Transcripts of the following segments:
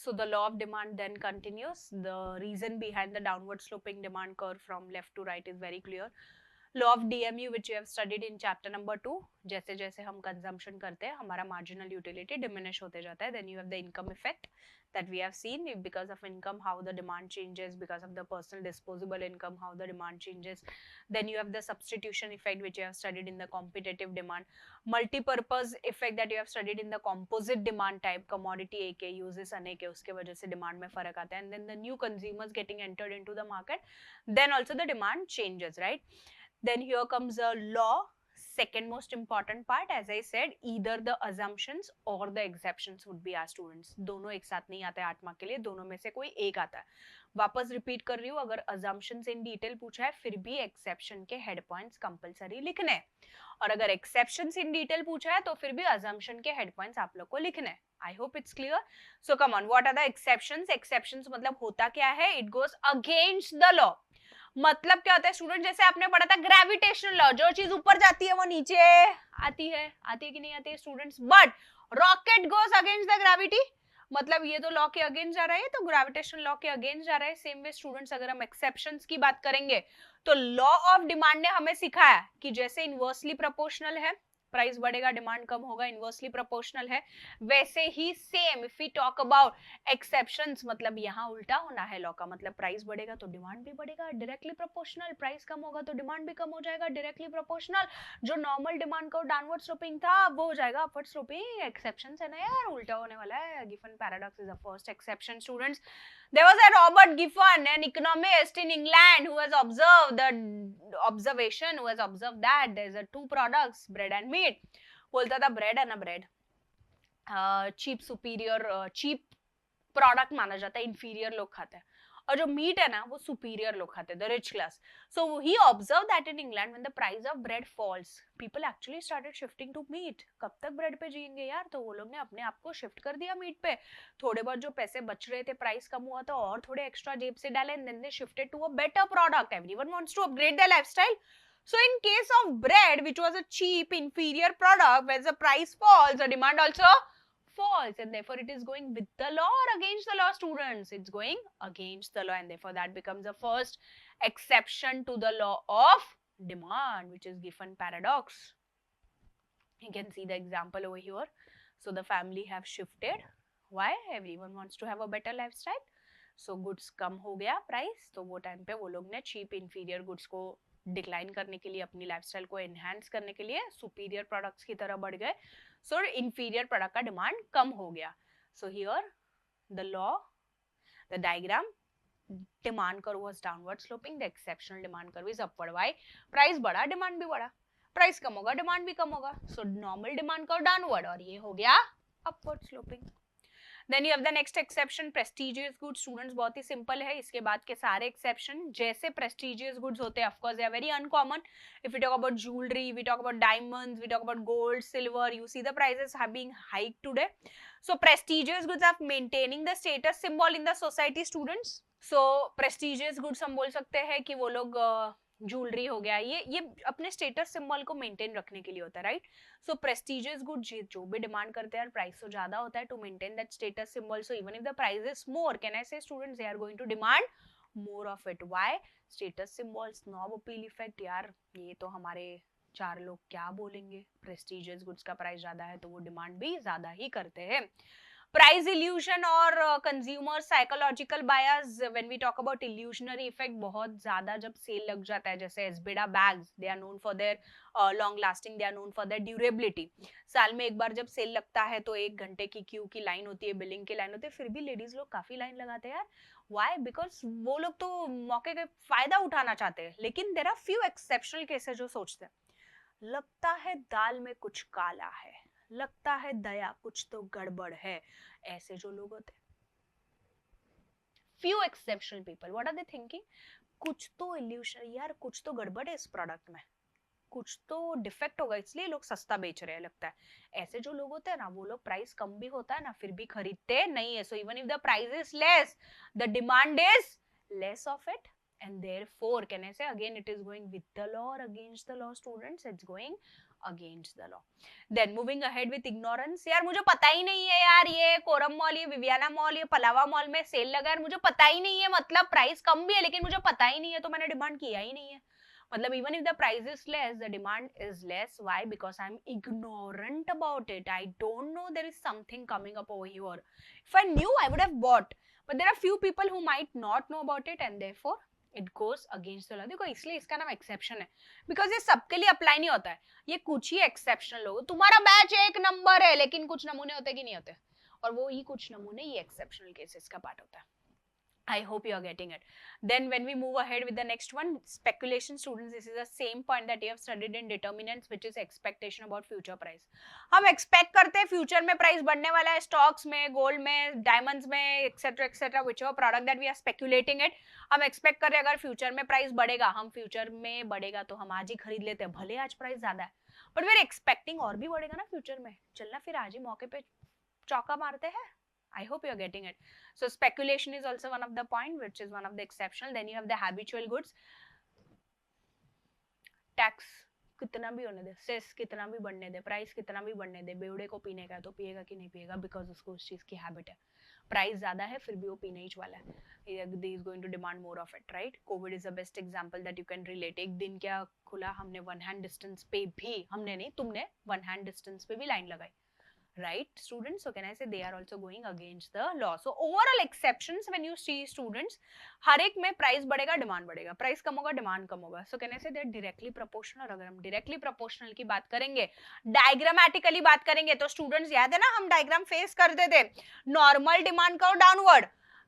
So the law of demand then continues. The reason behind the downward sloping demand curve from left to right is very clear. Law of DMU which you have studied in chapter number 2, जैसे जैसे हम consumption करते हैं हमारा marginal utility diminish होते जाता है. Then you have the income effect that we have seen. Because of income how the demand changes, because of the personal disposable income how the demand changes. Then you have the substitution effect which you have studied in the competitive demand, multi-purpose effect that you have studied in the composite demand type, commodity एक है uses अनेक है उसके वजह से demand में फर्क आता है. And then the new consumers getting entered into the market, then also the demand changes, right? Then here comes a law, second most important part. As I said, either the assumptions or the exceptions would be our students. दोनों एक साथ नहीं आते 8 mark के लिए, दोनों में से कोई एक आता है. वापस रिपीट कर रही हूँ, अगर assumptions in detail पूछा है फिर भी exception के head points compulsory लिखने हैं, और अगर exceptions in detail पूछा है तो फिर भी assumption के head points आप लोग को लिखने हैं. I hope it's clear. So come on, what are the exceptions? Exceptions मतलब होता क्या है? It goes against the law. मतलब क्या होता है स्टूडेंट, जैसे आपने पढ़ा था ग्रेविटेशनल लॉ, जो चीज ऊपर जाती है वो नीचे आती है कि नहीं आती है students? But rocket goes against the gravity, मतलब ये तो लॉ के अगेंस्ट जा रहा है, तो ग्रेविटेशनल लॉ के अगेंस्ट जा रहा है. सेम वे स्टूडेंट्स अगर हम एक्सेप्शंस की बात करेंगे तो लॉ ऑफ डिमांड ने हमें सिखाया कि जैसे इनवर्सली प्रोपोर्शनल है, प्राइस बढ़ेगा डिमांड कम होगा, इनवर्सली प्रोपोर्शनल है, वैसे ही same if we talk about exceptions, मतलब यहाँ उल्टा होना है लॉ का, मतलब प्राइस बढ़ेगा तो डिमांड भी बढ़ेगा, डायरेक्टली प्रोपोर्शनल. प्राइस कम होगा तो डिमांड भी कम हो जाएगा, डायरेक्टली प्रोपोर्शनल. जो नॉर्मल डिमांड का डाउनवर्ड स्लोपिंग था वो हो जाएगा अपवर्ड स्लोपिंग. एक्सेप्शंस है ना यार, उल्टा होने वाला है. Giffen paradox is the first exception students. There was a Robert Gifford, an economist in England, who has observed that there's a two products, bread and meat. बोलता था bread है ना, bread cheap superior cheap product माना जाता है, inferior लोग खाते हैं, और जो मीट है ना वो सुपीरियर लोग खाते हैं, the rich class. So he observe that in England when the price of bread falls, people actually started shifting to meat. कब तक ब्रेड पे जिएंगे यार, तो वो लोग ने अपने आप को शिफ्ट कर दिया मीट पे. थोड़े बहुत जो पैसे बच रहे थे, प्राइस कम हुआ तो और थोड़े एक्स्ट्रा जेब से डाले, and then they shifted to a better product. Everyone wants to upgrade their lifestyle. So in case of bread, which was a cheap, inferior product, when the price falls, the demand also falls, and therefore it is going with the law or against the law, students? It's going against the law, and therefore that becomes the first exception to the law of demand, which is Giffen paradox. You can see the example over here. So the family have shifted. Why? Everyone wants to have a better lifestyle. So goods कम हो गया price, तो वो time पे वो लोग ने cheap inferior goods को decline करने के लिए, अपनी लाइफस्टाइल को एनहांस करने के लिए सुपीरियर प्रोडक्ट्स की तरफ बढ़ गए. सो इंफीरियर प्रोडक्ट का डिमांड कम हो गया. So here the law, the diagram, demand curve was downward sloping, the exceptional demand curve is upward. Why? Price बढ़ा डिमांड भी बढ़ा, प्राइस कम होगा डिमांड भी कम होगा, so normal demand curve downward, और ये हो गया upward sloping. Then you have the next exception, prestigious goods. Students बहुत ही simple है, इसके बाद के सारे exception जैसे prestigious goods होते हैं, of course they are very uncommon. If we talk about jewelry, we talk about diamonds, we talk about gold, silver, you see the prices have been hiked today. So prestigious goods are maintaining the status symbol in the society, students. So prestigious goods हम बोल सकते हैं कि वो लोग jewellery हो गया, ये अपने स्टेटस सिंबल को मेंटेन रखने के लिए होता है, राइट? सो प्रेस्टिजियस गुड जो भी डिमांड करते हैं, प्राइस तो ज्यादा होता है to maintain that status symbol. So even if the price is more, can I say students, they are going to demand more of it. Why? Status symbol, snob appeal effect. यार ये तो हमारे चार लोग क्या बोलेंगे, प्रेस्टिजियस गुड्स का price ज्यादा है तो वो डिमांड भी ज्यादा ही करते हैं. प्राइस इल्यूशन और consumer psychological bias, when we talk about illusionary effect, बहुत ज्यादा जब सेल लग जाता है, जैसे Esbeda bags, they are known for their long lasting, they are known for their durability. साल में एक बार जब सेल लगता है तो 1 घंटे की क्यू की लाइन होती है, बिलिंग की लाइन होती है, फिर भी लेडीज लोग काफी लाइन लगाते हैं यार. व्हाई? बिकॉज वो लोग तो मौके का फायदा उठाना चाहते हैं. लेकिन there are few exceptional cases जो सोचते हैं, लगता है दाल में कुछ काला है, लगता है दया कुछ तो गड़बड़ है, ऐसे जो लोग होते हैं, few exceptional people, what are they thinking? कुछ तो इल्यूशन, यार कुछ तो गड़बड़ है इस प्रोडक्ट में, कुछ तो डिफेक्ट होगा, इसलिए लोग सस्ता बेच रहे हैं, लगता है. ऐसे जो लोग होते हैं ना, वो लोग प्राइस कम भी होता है ना फिर भी खरीदते नहीं है. सो even if the price is less, the demand is less of it, and therefore can I say again, it is going with the law or against the law, students? It's going against the law. Then moving ahead with ignorance. यार मुझे पता ही नहीं है यार, ये Korum mall, ये Viviana mall, ये पलावा मॉल में सेल लगा है, मुझे पता ही नहीं है, मतलब प्राइस कम भी है लेकिन मुझे पता ही नहीं है, तो मैंने डिमांड किया ही नहीं है. मतलब even if the price is less, the demand is less. Why? Because I'm ignorant about it. I don't know there is something coming up over here. If I knew, I would have bought. But there are few people who might not know about it and therefore it goes against the law. देखो इसलिए इसका नाम exception है. Because ये सबके लिए apply नहीं होता है. ये कुछ ही exceptional लोग. तुम्हारा बैच एक नंबर है लेकिन कुछ नमूने होते कि नहीं होते. और वो ही कुछ नमूने ये exceptional cases का part होता है. I hope you are getting it. Then when we move ahead with the next one, speculation students, this is the same point that you have studied in determinants, which is expectation about future price. हम expect करते हैं future में price बढ़ने वाला है, stocks में, gold में, diamonds में, etc. whichever product that we are speculating it, हम expect कर रहे हैं अगर future में price बढ़ेगा, हम future में बढ़ेगा तो हम आज ही खरीद लेते हैं, भले आज price ज्यादा है, but we are expecting और भी बढ़ेगा ना future में, चलना फिर आज ही मौके पे चौका मारते हैं. I hope you are getting it. So speculation is also one of the point, which is one of the exceptional. Then you have the habitual goods. Tax कितना भी होने दे, सेस कितना भी बढ़ने दे, प्राइस कितना भी बढ़ने दे, बेवड़े को पीने का है तो पिएगा कि नहीं पिएगा, बिकॉज उसको उस चीज की हैबिट है. प्राइस ज्यादा है फिर भी वो पीने ही वाला है. He is going to demand more of it, right? COVID is the best example that you can relate. एक दिन क्या खुला, हमने वन हैंड डिस्टेंस पे भी, हमने नहीं तुमने वन हैंड डिस्टेंस पे भी लाइन लगाई. Right, students? So can I say they are also going against the law? So overall exceptions when you see students, हर एक में प्राइस बढ़ेगा डिमांड बढ़ेगा, प्राइस कम होगा डिमांड कम होगा. So can I say they are directly proportional? अगर हम directly proportional की बात करेंगे, डायग्रामेटिकली बात करेंगे तो स्टूडेंट्स याद है ना हम डायग्राम फेस करते थे, normal demand curve downward,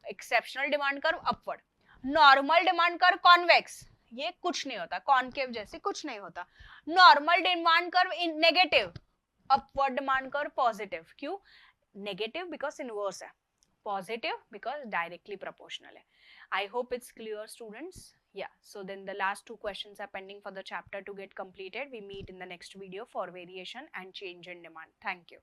exceptional demand curve upward. Normal demand curve convex, ये कुछ नहीं होता, कॉनकेव जैसे कुछ नहीं होता. नॉर्मल डिमांड कर्व इन negative, upward demand curve positive. क्यों नेगेटिव? बिकॉज इनवर्स है, पॉजिटिव बिकॉज डायरेक्टली प्रोपोर्शनल है. I hope it's clear students. Yeah, so then the last two questions are pending for the chapter to get completed. We meet in the next video for variation and change in demand. Thank you.